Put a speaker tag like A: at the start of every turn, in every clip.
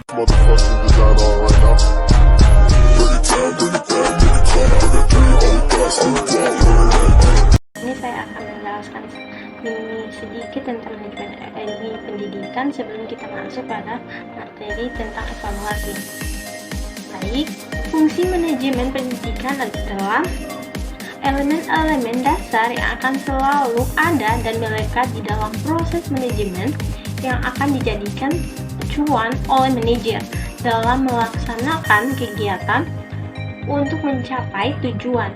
A: Motherfucking design on right now. Bring it down, bring it down, bring it down. I got 3 old guys on the block.
B: Ini saya akan menjelaskan sedikit tentang manajemen pendidikan sebelum kita masuk pada materi tentang evaluasi. Baik, fungsi manajemen pendidikan adalah elemen-elemen dasar yang akan selalu ada dan melekat di dalam proses manajemen yang akan dijadikan acuan oleh manajer dalam melaksanakan kegiatan untuk mencapai tujuan.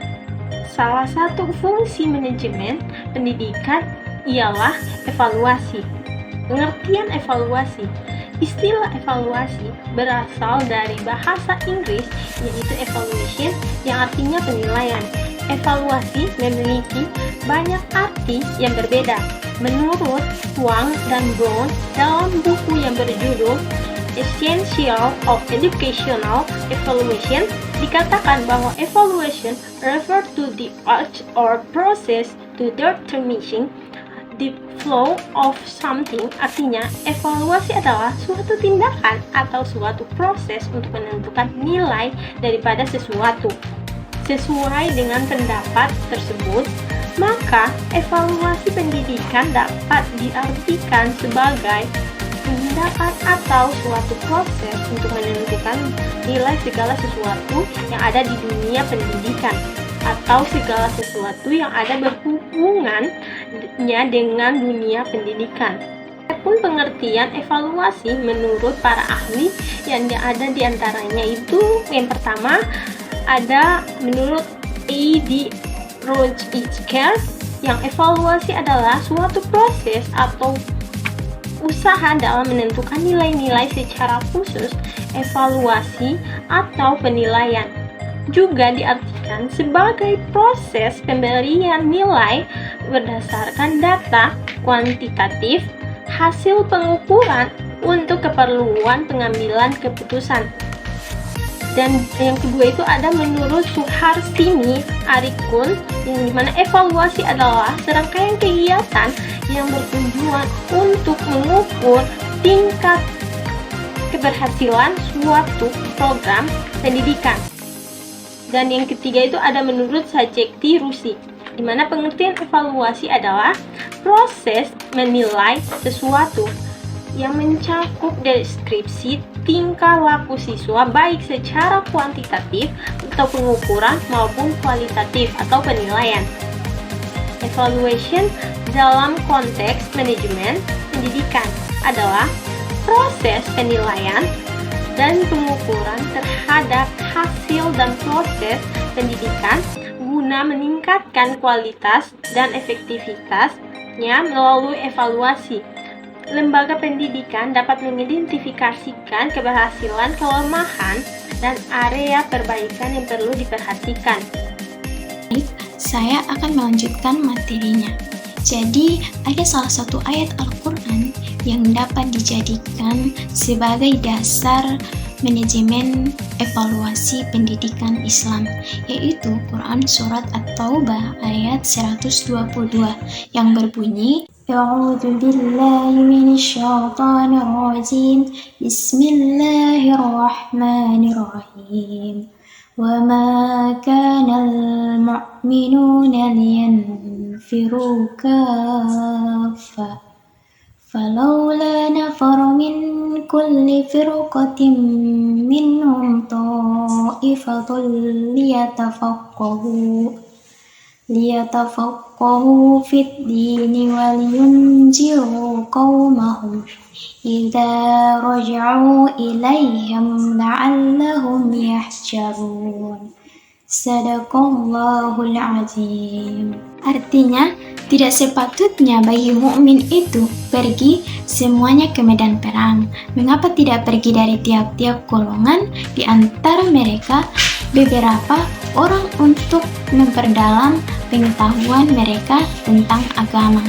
B: Salah satu fungsi manajemen pendidikan ialah evaluasi. Pengertian evaluasi. Istilah evaluasi berasal dari bahasa Inggris yaitu evaluation yang artinya penilaian. Evaluasi memiliki banyak arti yang berbeda. Menurut Wang dan Brown dalam buku yang berjudul Essential of Educational Evaluation, dikatakan bahwa evaluation refer to the act or process to determining the flow of something. Artinya, evaluasi adalah suatu tindakan atau suatu proses untuk menentukan nilai daripada sesuatu. Sesuai dengan pendapat tersebut, maka evaluasi pendidikan dapat diartikan sebagai tindakan atau suatu proses untuk menentukan nilai segala sesuatu yang ada di dunia pendidikan atau segala sesuatu yang ada berhubungannya dengan dunia pendidikan. Adapun pengertian evaluasi menurut para ahli yang ada di antaranya itu yang pertama ada menurut A.D. Rodgers yang evaluasi adalah suatu proses atau usaha dalam menentukan nilai-nilai secara khusus. Evaluasi atau penilaian juga diartikan sebagai proses pemberian nilai berdasarkan data kuantitatif hasil pengukuran untuk keperluan pengambilan keputusan. Dan yang kedua itu ada menurut Suharsini Arikun yang dimana evaluasi adalah serangkaian kegiatan yang bertujuan untuk mengukur tingkat keberhasilan suatu program pendidikan. Dan yang ketiga itu ada menurut Sajekti Rusi, di mana pengertian evaluasi adalah proses menilai sesuatu yang mencakup deskripsi tingkah laku siswa baik secara kuantitatif atau pengukuran maupun kualitatif atau penilaian. Evaluation dalam konteks manajemen pendidikan adalah proses penilaian dan pengukuran terhadap hasil dan proses pendidikan guna meningkatkan kualitas dan efektivitasnya melalui evaluasi. Lembaga pendidikan dapat mengidentifikasikan keberhasilan, kelemahan, dan area perbaikan yang perlu diperhatikan.
C: Saya akan melanjutkan materinya. Jadi, ada salah satu ayat Al-Quran yang dapat dijadikan sebagai dasar manajemen evaluasi pendidikan Islam, yaitu Quran Surat At-Taubah ayat 122 yang berbunyi, A'udzu billahi minasyaitonir rajim. Bismillahirrahmanirrahim. Wa ma kana al-mu'minuna liyanfiru kaffa. Falawla nafara min kulli firqatin minhum ta'ifatun liyatafaqahu fid dini wal yunziru qaumahum idza raja'u ilaihim la'allahum yahsyarun. Sadaqallahul azim. Artinya, tidak sepatutnya bagi mukmin itu pergi semuanya ke medan perang. Mengapa tidak pergi dari tiap-tiap golongan di antara mereka beberapa orang untuk memperdalam pengetahuan mereka tentang agama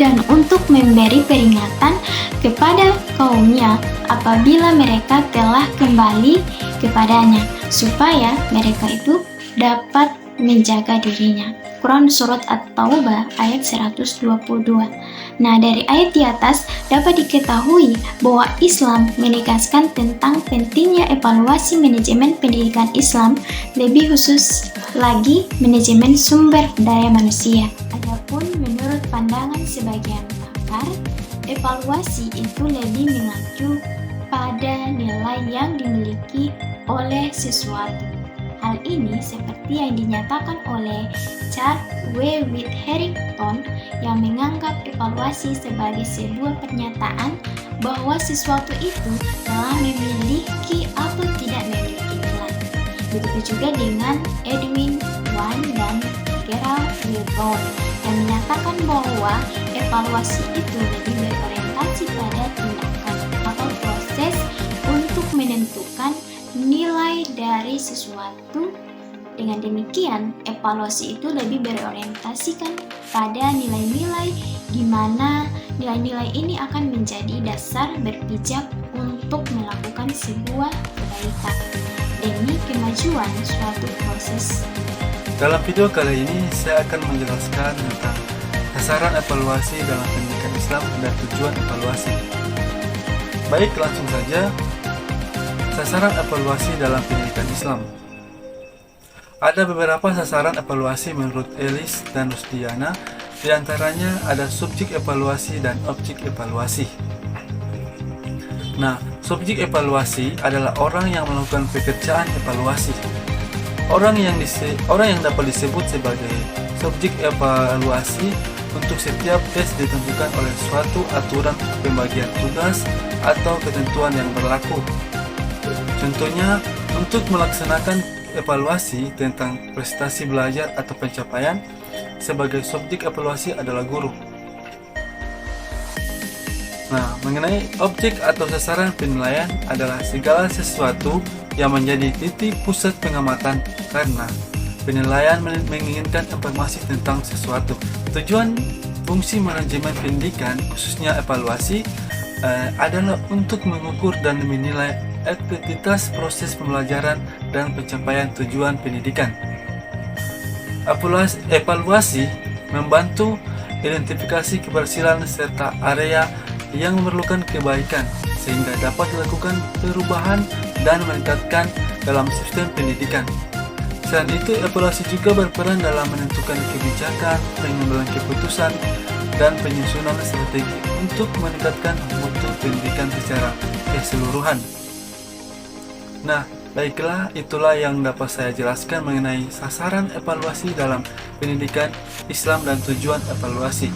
C: dan untuk memberi peringatan kepada kaumnya apabila mereka telah kembali kepadanya supaya mereka itu dapat menjaga dirinya. Al-Quran Surat At-Taubah ayat 122. Nah, dari ayat di atas dapat diketahui bahwa Islam menegaskan tentang pentingnya evaluasi manajemen pendidikan Islam, lebih khusus lagi manajemen sumber daya manusia. Adapun menurut pandangan sebagian pakar, evaluasi itu lebih mengacu pada nilai yang dimiliki oleh sesuatu. Hal ini seperti yang dinyatakan oleh Charles W. Harrington yang menganggap evaluasi sebagai sebuah pernyataan bahwa sesuatu itu telah memiliki atau tidak memiliki nilai. Begitu juga dengan Edwin Wan dan Gerald Wilson yang menyatakan bahwa evaluasi itu lebih berorientasi pada tindakan atau proses untuk menentukan nilai dari sesuatu. Dengan demikian, evaluasi itu lebih berorientasikan pada nilai-nilai di mana nilai-nilai ini akan menjadi dasar berpijak untuk melakukan sebuah kebaikan demi kemajuan suatu proses.
D: Dalam video kali ini saya akan menjelaskan tentang sasaran evaluasi dalam pendidikan Islam dan tujuan evaluasi. Baik, langsung saja. Sasaran evaluasi dalam pendidikan Islam. Ada beberapa sasaran evaluasi menurut Ellis dan Rusdiana, di antaranya ada subjek evaluasi dan objek evaluasi. Nah, subjek evaluasi adalah orang yang melakukan pekerjaan evaluasi. Orang yang dapat disebut sebagai subjek evaluasi untuk setiap tes ditentukan oleh suatu aturan pembagian tugas atau ketentuan yang berlaku. Contohnya, untuk melaksanakan evaluasi tentang prestasi belajar atau pencapaian, sebagai subjek evaluasi adalah guru. Nah, mengenai objek atau sasaran penilaian adalah segala sesuatu yang menjadi titik pusat pengamatan, karena penilaian menginginkan informasi tentang sesuatu. Tujuan fungsi manajemen pendidikan, khususnya evaluasi, adalah untuk mengukur dan menilai efektivitas proses pembelajaran dan pencapaian tujuan pendidikan. Evaluasi membantu identifikasi keberhasilan serta area yang memerlukan kebaikan, sehingga dapat dilakukan perubahan dan meningkatkan dalam sistem pendidikan. Selain itu, evaluasi juga berperan dalam menentukan kebijakan, pengambilan keputusan, dan penyusunan strategi untuk meningkatkan mutu pendidikan secara keseluruhan. Nah, baiklah, itulah yang dapat saya jelaskan mengenai sasaran evaluasi dalam pendidikan Islam dan tujuan evaluasi.